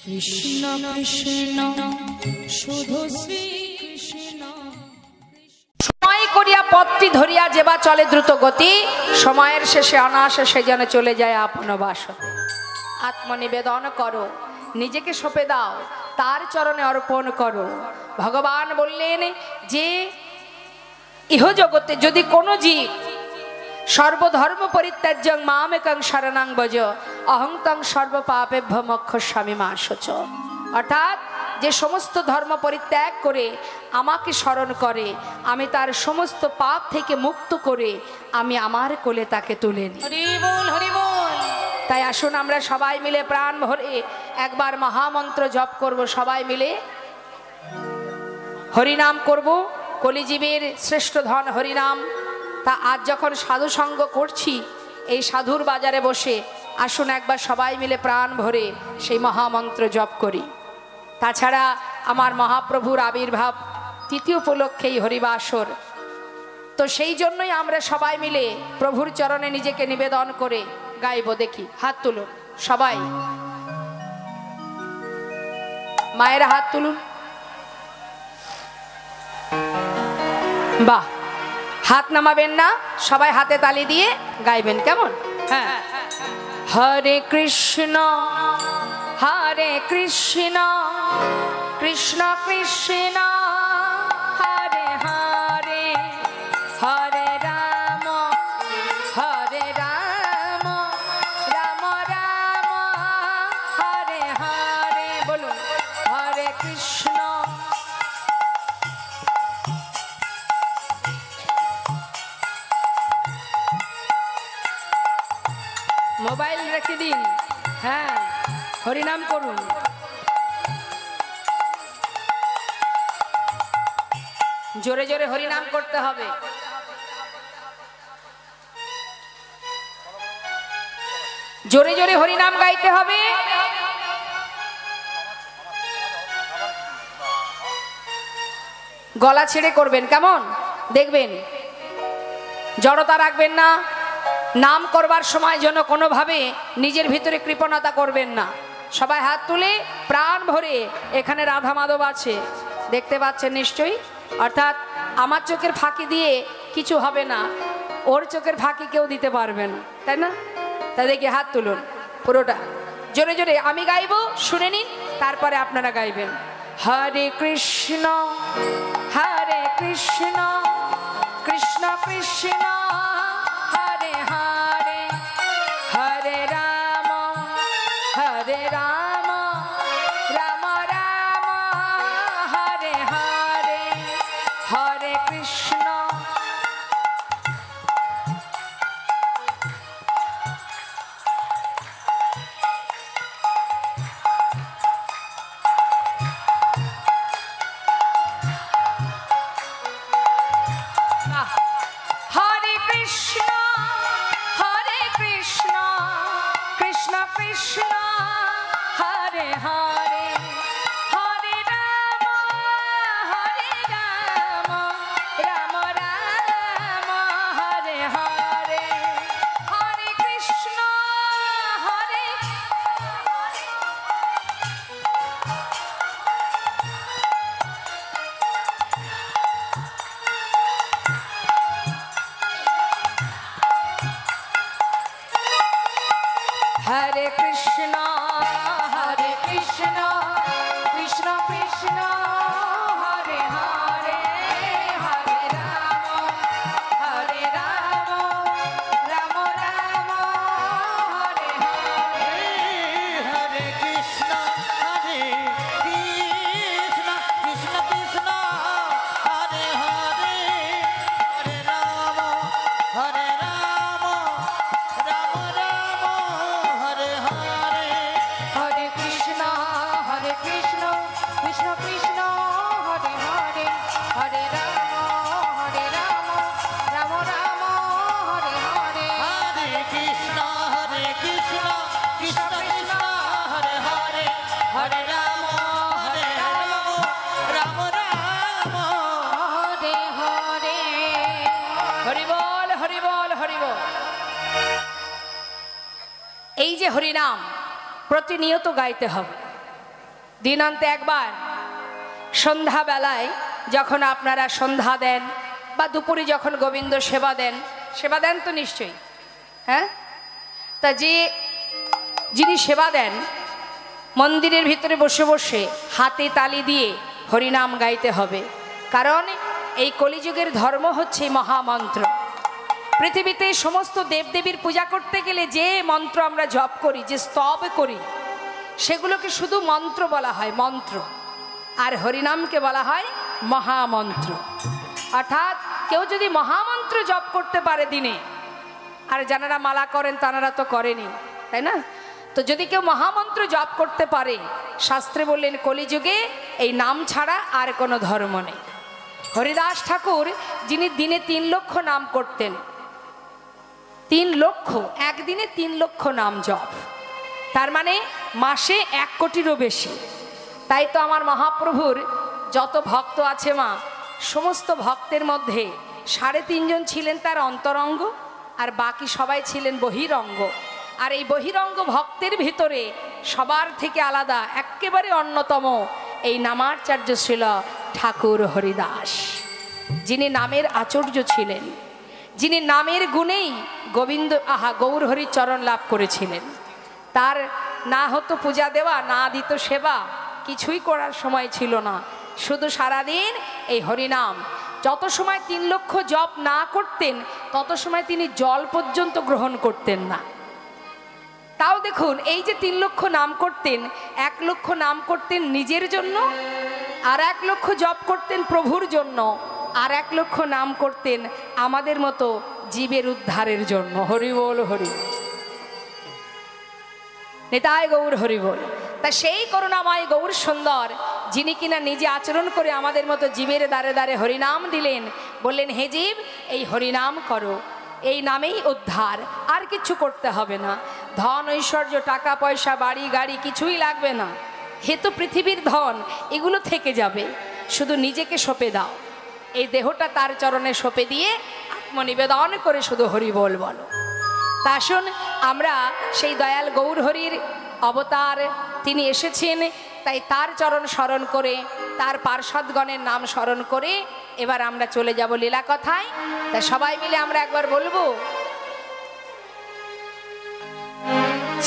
কৃষ্ণ কৃষ্ণ শুধু শ্রী কৃষ্ণ। সময় করিয়া পথটি ধরিয়া যেবা চলে দ্রুত গতি, সময়ের শেষে অনায়াসে সে যেন চলে যায় আপন বাসতে। আত্মনিবেদন করো, নিজেকে সঁপে দাও, তার চরণে অর্পণ করো। ভগবান বললেন যে ইহ জগতে যদি কোনো জীব সর্বধর্ম পরিত্যাজ্যং মামেকং শরণং ভজ অহং তং সর্বপাপেভ্য মোক্ষয়িষ্যামি মা শুচ, অর্থাৎ যে সমস্ত ধর্ম পরিত্যাগ করে আমাকে স্মরণ করে, আমি তার সমস্ত পাপ থেকে মুক্ত করে আমি আমার কোলে তাকে তুলে নিই। হরি বল হরি বল। তাই আসুন আমরা সবাই মিলে প্রাণ ভরে একবার মহামন্ত্র জপ করব, সবাই মিলে হরিনাম করব। কলিজীবের শ্রেষ্ঠ ধন হরিনাম। তা আজ যখন সাধু সঙ্গ করছি এই সাধুর বাজারে বসে, আসুন একবার সবাই মিলে প্রাণ ভরে সেই মহামন্ত্র জপ করি। তাছাড়া আমার মহাপ্রভুর আবির্ভাব তৃতীয় উপলক্ষেই হরিবাসর, তো সেই জন্যই আমরা সবাই মিলে প্রভুর চরণে নিজেকে নিবেদন করে গাইব। দেখি হাত তুলুন সবাই, মায়েরা হাত তুলুন। বাহ, হাত নামাবেন না, সবাই হাতে তালি দিয়ে গাইবেন, কেমন? হ্যাঁ। হরে কৃষ্ণ কৃষ্ণ কৃষ্ণ হরে হরে, হরে রাম রাম রাম হরে হরে। বলুন হরে কৃষ্ণ। মোবাইল রেখে দিন, হ্যাঁ, হরিনাম করুন। জোরে জোরে হরিনাম করতে হবে। জোরে জোরে হরিনাম গাইতে হবে। গলা ছেড়ে করবেন, কেমন? দেখবেন জড়তা রাখবেন না। নাম করবার সময় যেন কোনোভাবে নিজের ভিতরে কৃপণতা করবেন না। সবাই হাত তুলে প্রাণ ভরে, এখানে রাধা মাধব আছে দেখতে পাচ্ছেন নিশ্চয়ই, অর্থাৎ আমার চোখের ফাঁকি দিয়ে কিছু হবে না, ওর চোখের ফাঁকি কেউ দিতে পারবে না, তাই না? তাই দেখি হাত তুলুন পুরোটা জোরে জোরে। আমি গাইব, শুনে নিন, তারপরে আপনারা গাইবেন। হরে কৃষ্ণ কৃষ্ণ কৃষ্ণ হরে হরে, হরে রাম রাম রাম হরে হরে, হরে কৃষ্ণ। হরে কৃষ্ণ কৃষ্ণ কৃষ্ণ হরে হরে, হরে রাম রাম রাম হরে হরে, হরে কৃষ্ণ হরে হরে কৃষ্ণ কৃষ্ণ কৃষ্ণ হরে হরে, হরে রাম রাম রাম হরে হরে, হরে কৃষ্ণ কৃষ্ণ কৃষ্ণ হরে হরে, হরে রাম রাম রাম হরে হরে, হরে কৃষ্ণ কৃষ্ণ কৃষ্ণ হরে হরে, হরে রাম রাম রাম হরে হরে, হরে কৃষ্ণ কৃষ্ণ কৃষ্ণ হরে হরে, হরে রাম রাম রাম হরে হরে। হরি বল হরি বল হরি বল। এই যে হরিনাম প্রতিনিয়ত গাইতে হবে। দিনান্তে একবার সন্ধ্যাবেলায় যখন আপনারা সন্ধ্যা দেন বা দুপুরে যখন গোবিন্দ সেবা দেন তো নিশ্চয়ই, হ্যাঁ? তা যিনি সেবা দেন মন্দিরের ভিতরে বসে বসে হাতে তালি দিয়ে হরিনাম গাইতে হবে, কারণ এই কলিযুগের ধর্ম হচ্ছে মহামন্ত্র। পৃথিবীতে সমস্ত দেবদেবীর পূজা করতে গেলে যে মন্ত্র আমরা জপ করি, যে স্তব করি, সেগুলোকে শুধু মন্ত্র বলা হয়, মন্ত্র। আর হরিনামকে বলা হয় মহামন্ত্র। অর্থাৎ কেউ যদি মহামন্ত্র জপ করতে পারে দিনে, আর যারা মালা করেন তারা তো করেনি, তাই না? তো যদি কেউ মহামন্ত্র জপ করতে পারে, শাস্ত্রে বললেন কলিযুগে এই নাম ছাড়া আর কোনো ধর্ম নেই। হরিদাস ঠাকুর যিনি দিনে 3 লক্ষ নাম করতেন, 3 লক্ষ, একদিনে 3 লক্ষ নাম জপ, তার মানে মাসে 1 কোটিরও বেশি। তাই তো আমার মহাপ্রভুর যত ভক্ত আছে মা, সমস্ত ভক্তের মধ্যে 3.5 জন ছিলেন তার অন্তরঙ্গ, আর বাকি সবাই ছিলেন বহিরঙ্গ। আর এই বহিরঙ্গ ভক্তের ভিতরে সবার থেকে আলাদা, একেবারে অন্যতম এই নামাচার্য ছিল ঠাকুর হরিদাস, যিনি নামের আচার্য ছিলেন, যিনি নামের গুণেই গোবিন্দ গৌর হরির চরণ লাভ করেছিলেন। তার না হতো পূজা দেওয়া, না দিত সেবা, কিছুই করার সময় ছিল না, শুধু সারাদিন এই হরিনাম। যত সময় 3 লক্ষ জপ না করতেন তত সময় তিনি জল পর্যন্ত গ্রহণ করতেন না। তাও দেখুন, এই যে 3 লক্ষ নাম করতেন, 1 লক্ষ নাম করতেন নিজের জন্য, আর 1 লক্ষ জপ করতেন প্রভুর জন্য, আর 1 লক্ষ নাম করতেন আমাদের মতো জীবের উদ্ধারের জন্য। হরি বল, হরি নিতাই গৌর হরি বল। তা সেই করুণাময় গৌর সুন্দর, যিনি কিনা নিজে আচরণ করে আমাদের মতো জীবের দ্বারে দ্বারে হরিনাম দিলেন, বললেন হে জীব এই হরিনাম করো, এই নামেই উদ্ধার, আর কিছু করতে হবে না। ধন ঐশ্বর্য, টাকা পয়সা, বাড়ি গাড়ি কিছুই লাগবে না, হে তো পৃথিবীর ধন, এগুলো থেকে যাবে, শুধু নিজেকে সঁপে দাও, এই দেহটা তার চরণে সঁপে দিয়ে আত্মনিবেদন করে শুধু হরি বল বলো। তা আসুন আমরা সেই দয়াল গৌর হরির অবতার, তিনি এসেছেন, তাই তার চরণ স্মরণ করে, তার পার্ষদগণের নাম স্মরণ করে এবার আমরা চলে যাব লীলা কথায়। তা সবাই মিলে আমরা একবার বলবো,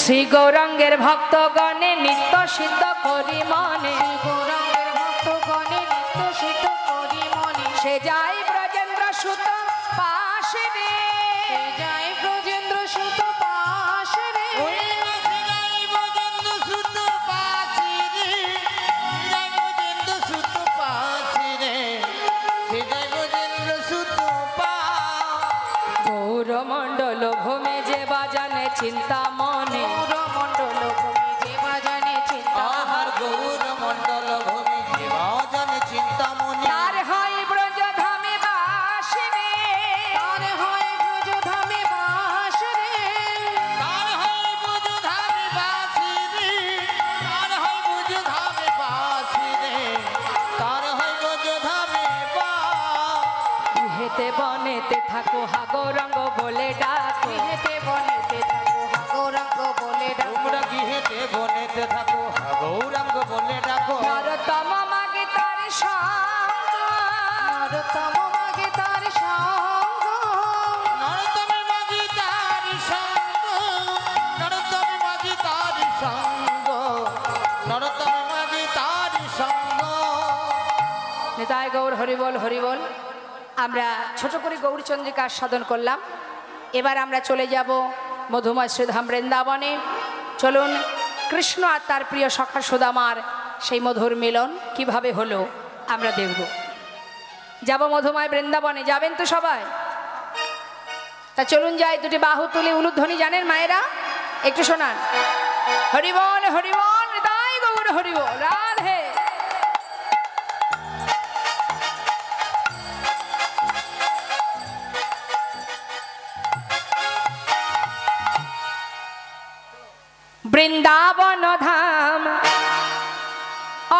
শ্রী গৌরাঙ্গের ভক্তগণে নিত্য সিদ্ধ করি মনে, গৌরাঙ্গের ভক্তগণে নিত্য সিদ্ধ করি মনে, সে যাই ব্রজেন্দ্র সুত পাশে রে, সে যায় ব্রজেন্দ্র সুত পাশে রে, গৌরমণ্ডল ভূমি যে বাজানে চিন্তা মনে, গৌরমণ্ডল ভূমি যে বাজানে চিন্তা, তার হয় ব্রজধামে বাস রে, তার হয় ব্রজধামে বাস রে, হেতে বনেতে থাকো হা গৌরাঙ্গ বলে ডাকো, হেতে বনেতে থাকো হা গৌরাঙ্গ বলে ডাকো, গৌরাঙ্গ বলে ডাকো, নরতম মাগে তার সঙ্গ, নরতম মাগে তার সঙ্গ, নরতমে মাঝি তার সঙ্গ, নরতমে মাঝি তার সঙ্গ, নরতমে মাঝি তার সঙ্গ। নিতাই গৌর হরিবল হরিবল। আমরা ছোট করে গৌরচন্দ্রিকা সাধন করলাম, এবার আমরা চলে যাব মধুময় শ্রীধাম বৃন্দাবনে। চলুন কৃষ্ণ আর তার প্রিয় সখা সুদামার সেই মধুর মিলন কিভাবে হলো আমরা দেখব। যাব মধুময় বৃন্দাবনে, যাবেন তো সবাই? তা চলুন যাই, দুটি বাহু তুলে উলুধ্বনি জানেন মায়েরা? একটু শোনান, হরিবল হরিবল, নিতাই গৌর হরিবল, রাধে। বৃন্দাবন ধাম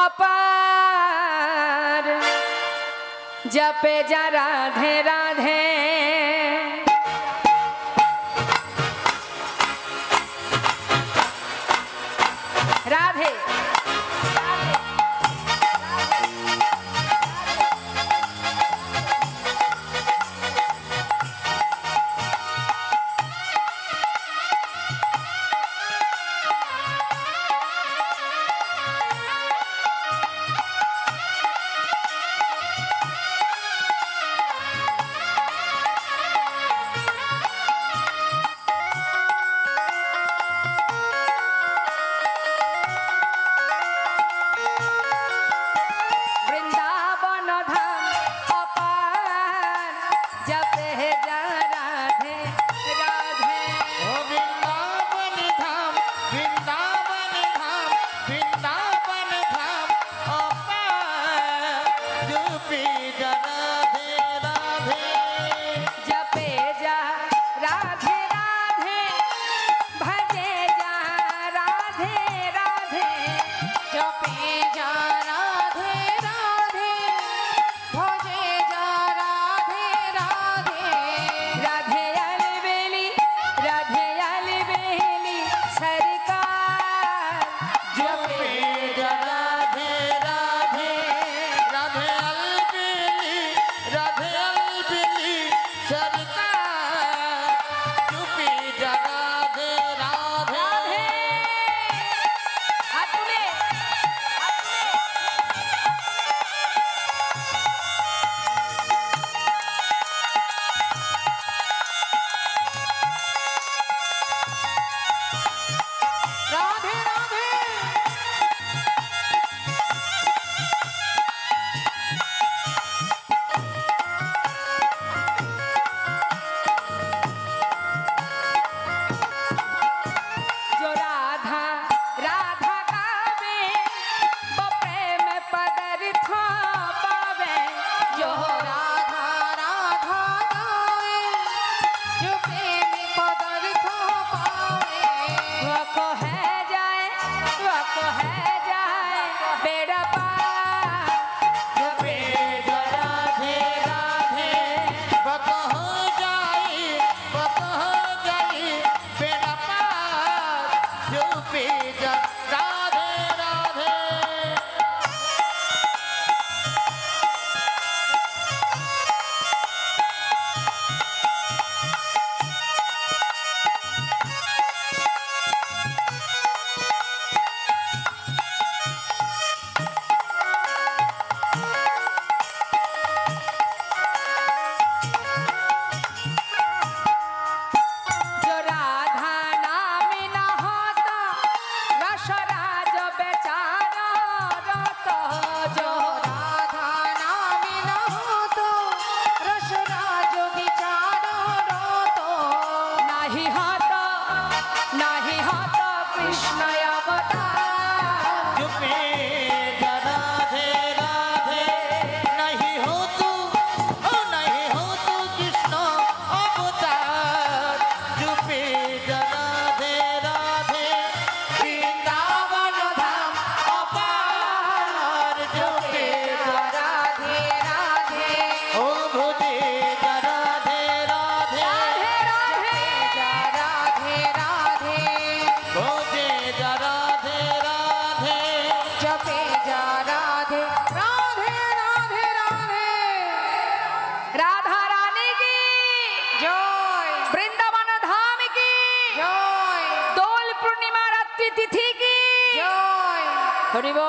অপার, জপে যা রাধে রাধে, রাধে রাধে।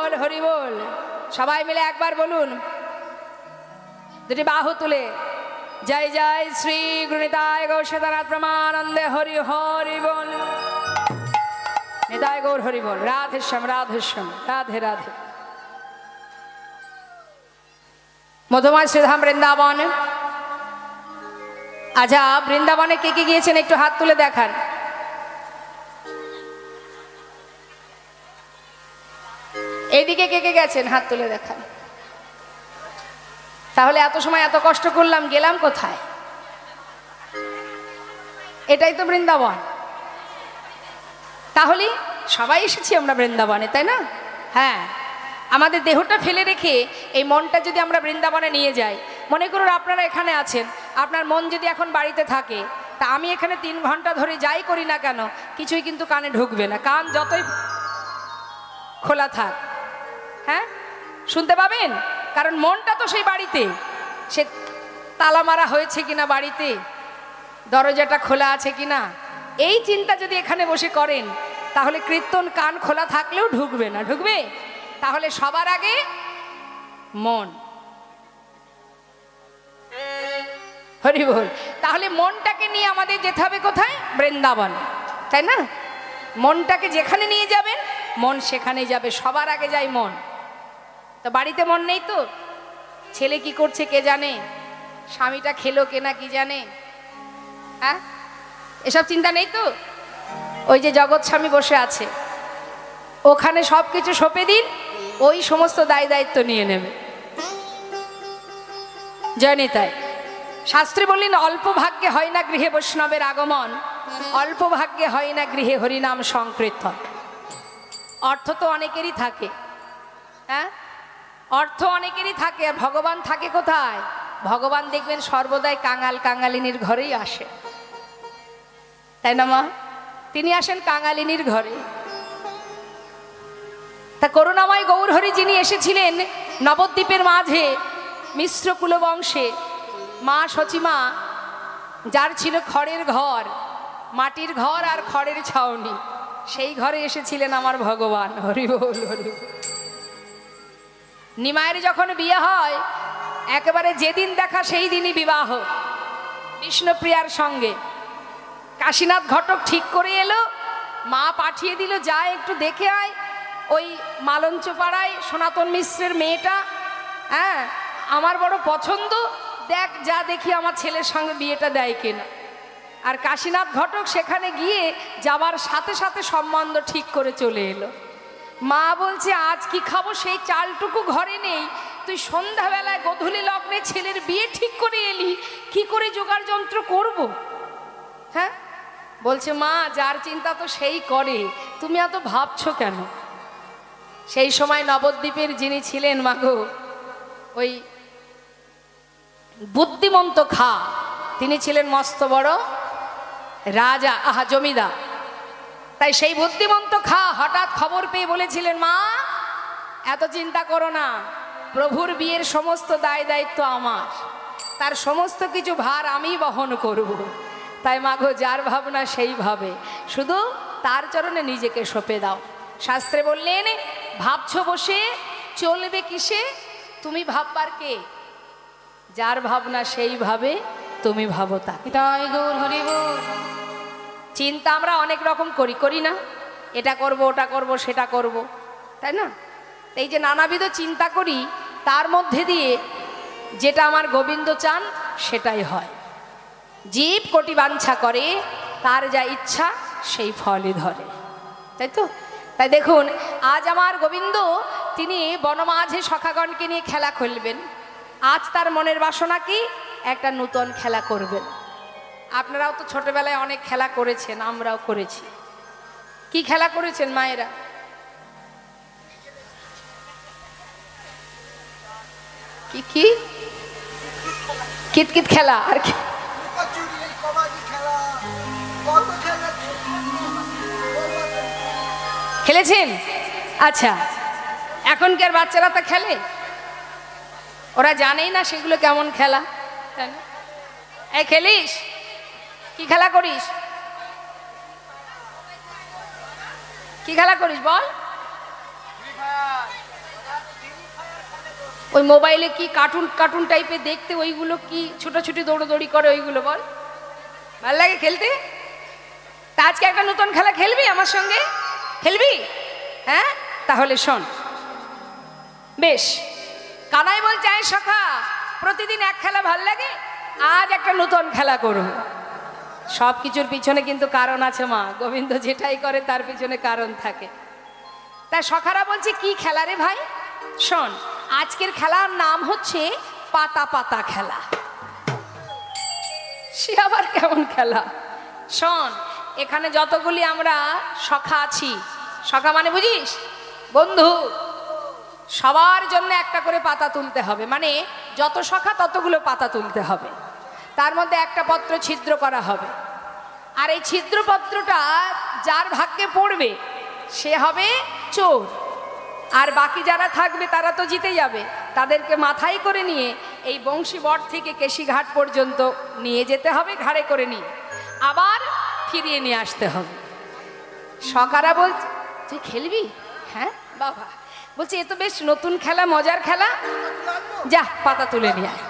বল, হরি বল। সবাই মিলে একবার বলুন, দুটি বাহু তুলে, জয় জয় শ্রী গুরু নিতাই গৌর সীতানাথ প্রমানন্দে হরি হরি বল। নিতাই গৌর হরি বল। রাধেশ্যাম রাধেশ্যাম, রাধে রাধে। মধুময় শ্রীধাম বৃন্দাবন। আচ্ছা, বৃন্দাবনে কে কে গিয়েছেন একটু হাত তুলে দেখান। এইদিকে কে কে গেছেন হাত তুলে দেখান। তাহলে এত সময় এত কষ্ট করলাম, গেলাম কোথায়? এটাই তো বৃন্দাবন। তাহলে সবাই এসেছি আমরা বৃন্দাবনে, তাই না? হ্যাঁ, আমাদের দেহটা ফেলে রেখে এই মনটা যদি আমরা বৃন্দাবনে নিয়ে যাই, মনে করুন আপনারা এখানে আছেন, আপনার মন যদি এখন বাড়িতে থাকে, তা আমি এখানে 3 ঘন্টা ধরে যাই করি না কেন, কিছুই কিন্তু কানে ঢুকবে না। কান যতই খোলা থাক, হ্যাঁ, শুনতে পাবেন, কারণ মনটা তো সেই বাড়িতে। সে তালা মারা হয়েছে কিনা বাড়িতে, দরজাটা খোলা আছে কিনা, এই চিন্তা যদি এখানে বসে করেন, তাহলে কীর্তন কান খোলা থাকলেও ঢুকবে না। ঢুকবে? তাহলে সবার আগে মন। হরি বল। তাহলে মনটাকে নিয়ে আমাদের যেতে হবে কোথায়? বৃন্দাবন, তাই না? মনটাকে যেখানে নিয়ে যাবেন, মন সেখানে যাবে। সবার আগে যায় মন। তো বাড়িতে মন নেই তো, ছেলে কি করছে কে জানে, স্বামীটা খেলো কে না কি জানে, হ্যাঁ, এসব চিন্তা নেই তো। ওই যে জগৎ স্বামী বসে আছে, ওখানে সব কিছু সঁপে দিন, ওই সমস্ত দায় দায়িত্ব নিয়ে নেবে। জয়নিতাই। শাস্ত্রী বললেন, অল্প ভাগ্যে হয় না গৃহে বৈষ্ণবের আগমন, অল্প ভাগ্যে হয় না গৃহে হরিনাম সংকীর্তন। অর্থ তো অনেকেরই থাকে, হ্যাঁ, অর্থ অনেকেরই থাকে, আর ভগবান থাকে কোথায়? ভগবান দেখবেন সর্বদাই কাঙাল কাঙালিনীর ঘরেই আসে, তাই না মা? তিনি আসেন কাঙালিনীর ঘরে। তা করুণাময় গৌরহরি যিনি এসেছিলেন নবদ্বীপের মাঝে মিশ্র কুলবংশে, মা সচিমা, যার ছিল খড়ের ঘর, মাটির ঘর আর খড়ের ছাউনি, সেই ঘরে এসেছিলেন আমার ভগবান। হরি বল, হরি বল। নিমায়ের যখন বিয়ে হয়, একেবারে যেদিন দেখা সেই দিনই বিবাহ বিষ্ণুপ্রিয়ার সঙ্গে। কাশীনাথ ঘটক ঠিক করে এলো, মা পাঠিয়ে দিল, যা একটু দেখে আয় ওই মালঞ্চ পাড়ায় সনাতন মিশ্রের মেয়েটা, হ্যাঁ, আমার বড় পছন্দ, দেখ যা দেখি আমার ছেলের সঙ্গে বিয়েটা দেয় কিনা। আর কাশীনাথ ঘটক সেখানে গিয়ে যাবার সাথে সাথে সম্বন্ধ ঠিক করে চলে এলো। মা বলছে, আজ কি খাবো সেই চালটুকু ঘরে নেই, তুই সন্ধ্যাবেলায় গধূলি লগ্নে ছেলের বিয়ে ঠিক করে এলি, কি করে জোগাড় যন্ত্র করব? হ্যাঁ, বলছে, মা যার চিন্তা তো সেই করে, তুমি এত ভাবছো কেন? সেই সময় নবদ্বীপের যিনি ছিলেন মাগো, ওই বুদ্ধিমন্ত খা, তিনি ছিলেন মস্ত বড় রাজা, আহা জমিদার। তাই সেই বুদ্ধিমন্ত খা হঠাৎ খবর পেয়ে বলেছিলেন, মা এত চিন্তা করো না, প্রভুর বিয়ের সমস্ত দায় দায়িত্ব আমার, তার সমস্ত কিছু ভার আমি বহন করব। তাই মাগো যার ভাবনা সেই ভাবে, শুধু তার চরণে নিজেকে সঁপে দাও। শাস্ত্রে বললেন, ভাবছো বসে চলবে কিসে, তুমি ভাববার কে? যার ভাবনা সেই ভাবে, তুমি ভাবো তা। নিতাই গৌর হরি বল। চিন্তা আমরা অনেক রকম করি, করি না? এটা করব, ওটা করব, সেটা করব, তাই না? এই যে নানাবিধ চিন্তা করি, তার মধ্যে দিয়ে যেটা আমার গোবিন্দ চান সেটাই হয়। জীব কোটি বাঞ্ছা করে, তার যা ইচ্ছা সেই ফলই ধরে, তাই তো? তাই দেখুন, আজ আমার গোবিন্দ তিনি বনমাঝে সখাগণকে নিয়ে খেলা খেলবেন। আজ তার মনের বাসনা কি? একটা নূতন খেলা করবেন। আপনারাও তো ছোটবেলায় অনেক খেলা করেছেন, আমরাও করেছি। কি খেলা করেছেন মায়েরা? কি কি? কিতকিত খেলা, আর কি খেলেছেন? আচ্ছা, এখনকার বাচ্চারা তা খেলে? ওরা জানেই না সেগুলো কেমন খেলা। এই খেলিস? কি খেলা করিস? কি খেলা করিস বল? ওই মোবাইলে কি কার্টুন কার্টুন টাইপের দেখতে, ওইগুলো কি ছুটোছুটি দৌড়োদৌড়ি করে, ওইগুলো বল ভাল লাগে খেলতে? তা আজকে একটা নতুন খেলা খেলবি আমার সঙ্গে? খেলবি? হ্যাঁ, তাহলে শোন। বেশ, কানাই বলছে আয় সখা, প্রতিদিন এক খেলা ভাল লাগে, আজ একটা নতুন খেলা করব। সব কিছুর পিছনে কিন্তু কারণ আছে মা, গোবিন্দ যেটাই করে তার পিছনে কারণ থাকে। তা সখারা বলছে কি খেলা রে ভাই? শোন, আজকের খেলার নাম হচ্ছে পাতা পাতা খেলা। সে আবার কেমন খেলা? শোন, এখানে যতগুলি আমরা সখা আছি, সখা মানে বুঝিস বন্ধু, সবার জন্য একটা করে পাতা তুলতে হবে, মানে যত সখা ততগুলো পাতা তুলতে হবে। তার মধ্যে একটা পত্র ছিদ্র করা হবে, আর এই ছিদ্রপত্রটা যার ভাগ্যে পড়বে সে হবে চোর, আর বাকি যারা থাকবে তারা তো জিতে যাবে। তাদেরকে মাথায় করে নিয়ে এই বংশীবট থেকে কেশিঘাট পর্যন্ত নিয়ে যেতে হবে, ঘাড়ে করে নিয়ে আবার ফিরিয়ে নিয়ে আসতে হবে। সকারা বলছে তুই খেলবি? হ্যাঁ বাবা, বলছে এ তো বেশ নতুন খেলা, মজার খেলা, যা পাতা তুলে নিয়ে আয়।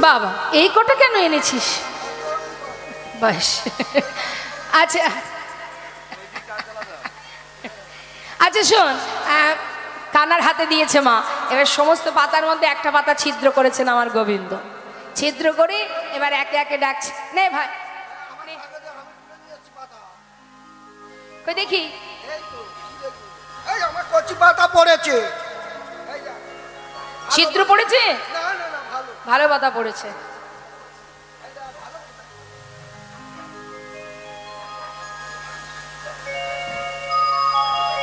বাবা এই কটা কেন এনেছিস? বাস, আচ্ছা আচ্ছা শোন, কানার হাতে দিয়েছে মা, এবার সমস্ত পাতার মধ্যে একটা পাতা ছিদ্র করেছেন আমার গোবিন্দ। ছিদ্র করে এবার একে একে ডাকছে, নে ভাই কই দেখি। পাতা পড়েছে, ছিদ্র পড়েছে, ভালো পাতা পড়েছে।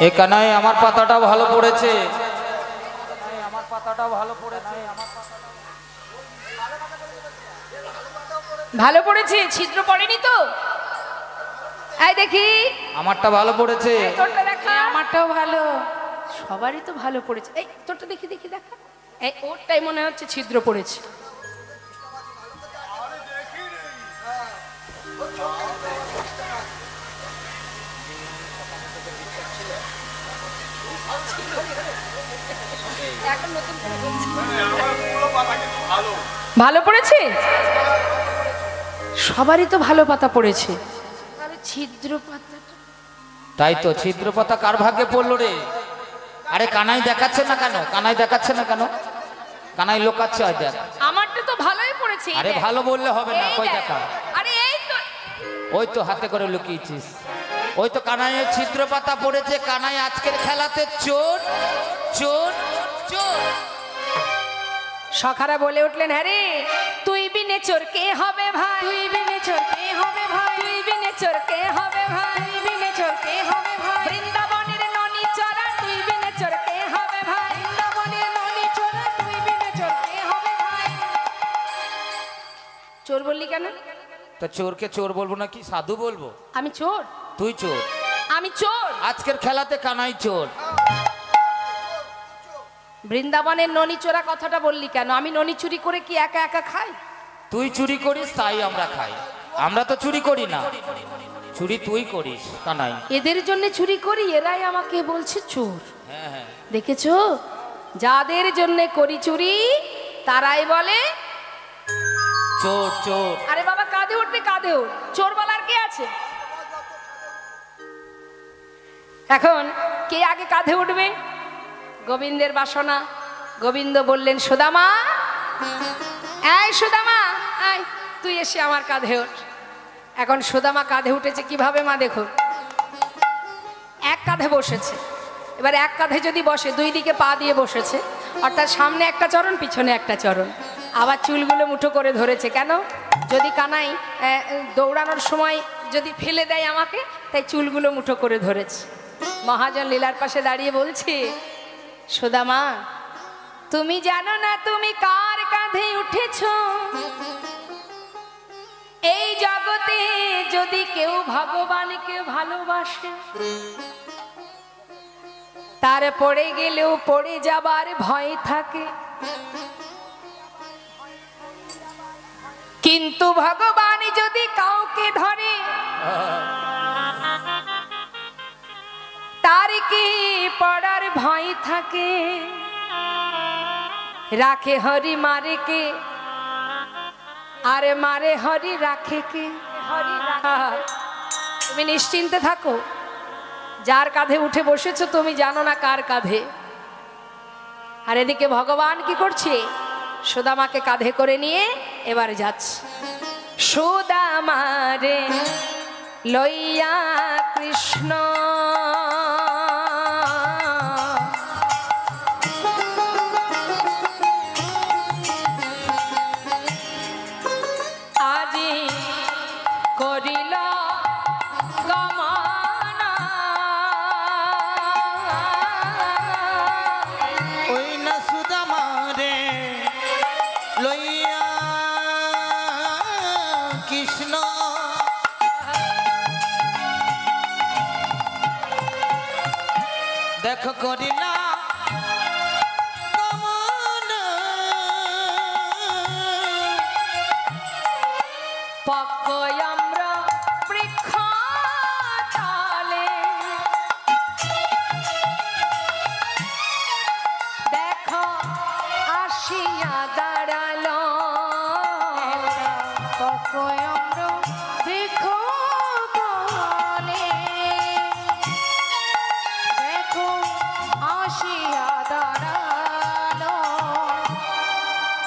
এ কানাই আমার পাতাটা ভালো পড়েছে, আমার পাতাটা ভালো পড়েছে, ভালো পড়েছে, ছিদ্র পড়েনি তো? এই দেখি আমারটা ভালো পড়েছে। তোরটা দেখা, আমারটাও ভালো, সবারই তো ভালো পড়েছে। এই তোরটা দেখি দেখি দেখা, এই ওরটাই মনে হচ্ছে ছিদ্র পড়েছে। ভালো পড়েছে, সবারই তো ভালো পাতা পড়েছে, তাহলে ছিদ্র পাতা। তাই তো, ছিদ্র পাতা কার ভাগ্যে পড়লো রে? আরে কানাই দেখাচ্ছে না কেন? কানাই দেখাচ্ছে না কেন? কানাই লোকাচ্ছে, হয় দেখ। আমারটা তো ভালোই পড়েছে। আরে ভালো বললে হবে না, কই দেখা। আরে এই তো, ওই তো হাতে করে লুকিয়েছিস, ওই তো কানাইয়ের ছিদ্র পাতা পড়েছে। কানাই আজকের খেলাতে চোর চোর চোর। সখারা বলে উঠলেন, হ্যাঁ রে, তুই বিনে চোর কে হবে ভাই? তুই বিনে চোর কে হবে ভাই? তুই বিনে চোর কে হবে ভাই? তুই বিনে চোর কে হবে ভাই? বৃন্দাবনের ননি চোরা, তুই বিনে চোর কে হবে ভাই? বৃন্দাবনের ননি চোরা, তুই বিনে চোর কে হবে ভাই? চোর বললি কেন? তো চোরকে চোর বলবো না, কি সাধু বলবো? আমি চোর? তুই চোর, আমি চোর? আজকের খেলাতে কানাই চোর। বৃন্দাবনের ননি চোরা কথাটা বললি কেন? আমি ননি চুরি করে কি একা একা খাই? তুই চুরি করিস তাই আমরা খাই, আমরা তো চুরি করি না, চুরি তুই করিস কানাই। এদের জন্য চুরি করি, এরাই আমাকে বলছে চোর। হ্যাঁ হ্যাঁ, দেখেছো, যাদের জন্য করি চুরি তারাই বলে চোর চোর। আরে বাবা কাঁধে উঠবে, কাঁধে উঠ, চোর বলার কে আছে? এখন কে আগে কাঁধে উঠবে? গোবিন্দের বাসনা। গোবিন্দ বললেন, সুদামা, এই সুদামা, আয় তুই এসে আমার কাঁধে ওঠ। এখন সুদামা কাঁধে উঠেছে কিভাবে মা দেখো, এক কাঁধে বসেছে। এবার এক কাঁধে যদি বসে, দুই দিকে পা দিয়ে বসেছে, অর্থাৎ সামনে একটা চরণ পিছনে একটা চরণ। আবার চুলগুলো মুঠো করে ধরেছে, কেন? যদি কানাই দৌড়ানোর সময় যদি ফেলে দেয় আমাকে, তাই চুলগুলো মুঠো করে ধরেছে। মহাজন লীলার পাশে দাঁড়িয়ে বলছে, সুদামা, তুমি জানো না তুমি কার কাঁধে উঠেছো? এই জগতে যদি কেউ ভগবানকে ভালোবাসে, তার পড়ে গেলেও পড়ে যাবার ভয় থাকে, কিন্তু ভগবান যদি কাউকে ধরে তার কি পড়ার ভয় থাকে? রাখে হরি মারে কে, আরে মারে হরি রাখে কে? তুমি নিশ্চিন্তে থাকো, যার কাঁধে উঠে বসেছো তুমি জানো না কার কাঁধে। আর এদিকে ভগবান কি করছে? সুদামাকে কাঁধে করে নিয়ে এবারে যাচ্ছে। সুদামারে লইয়া কৃষ্ণ আজি করিল গমনা। ওই না সুদামারে লইয়া কৃষ্ণ দেখো করিলা গমন পক্কয়ম্র বৃক্ষ তলে দেখো আসিয়া দাঁড়ালো। পক্কয়ম্র বৃক্ষ তলে দেখো আসিয়া দাঁড়ালো।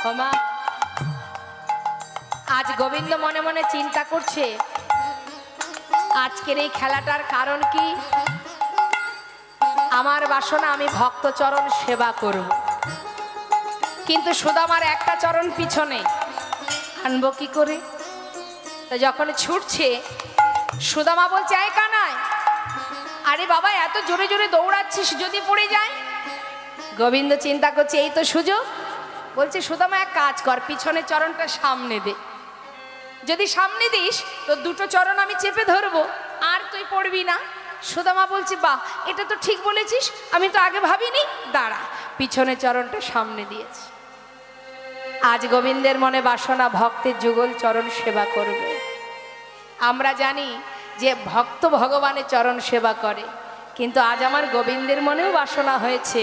ওমা, আজ গোবিন্দ মনে মনে চিন্তা করছে আজকের এই খেলাটার কারণ কি? আমার বাসনা আমি ভক্তচরণ সেবা করব, কিন্তু সুদামার একটা চরণ পিছনে আনবো কি করে? তো যখন ছুটছে সুদামা বলছে, এই কানাই, আরে বাবা এত জোরে জোরে দৌড়াচ্ছিস, যদি পড়ে যায়। গোবিন্দ চিন্তা করছে এই তো সুযোগ। বলছে সুদামা এক কাজ কর, পিছনের চরণটা সামনে দে, যদি সামনে দিস তো দুটো চরণ আমি চেপে ধরবো আর তুই পড়বি না। সুদামা বলছে বাহ, এটা তো ঠিক বলেছিস, আমি তো আগে ভাবিনি, দাঁড়া। পিছনের চরণটা সামনে দিয়েছি। আজ গোবিন্দের মনে বাসনা ভক্তের যুগল চরণ সেবা করবে। আমরা জানি যে ভক্ত ভগবানের চরণ সেবা করে, কিন্তু আজ আমার গোবিন্দের মনেও বাসনা হয়েছে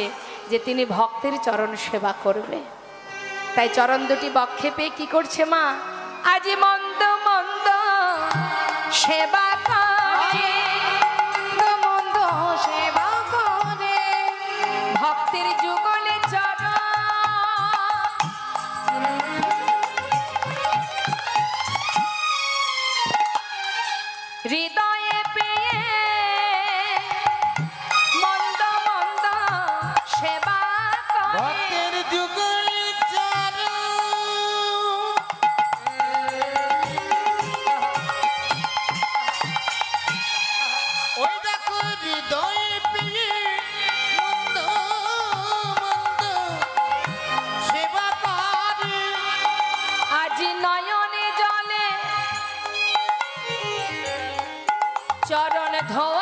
যে তিনি ভক্তের চরণ সেবা করবে। তাই চরণ দুটি বক্ষে পেয়ে কি করছে মা? আজি মন্দ মন্দ সেবা করে, মন্দ সেবা করে ভক্তের যুগলে চরণ হৃদয়ে পেয়ে মন্দ মন্দ সেবা করে। ভক্তের যুগল চরণ ওই দেখো হৃদয় পেয়ে মন্দ মন্দ সেবা করে আজি নয়নে জলে চরণ ধোয়া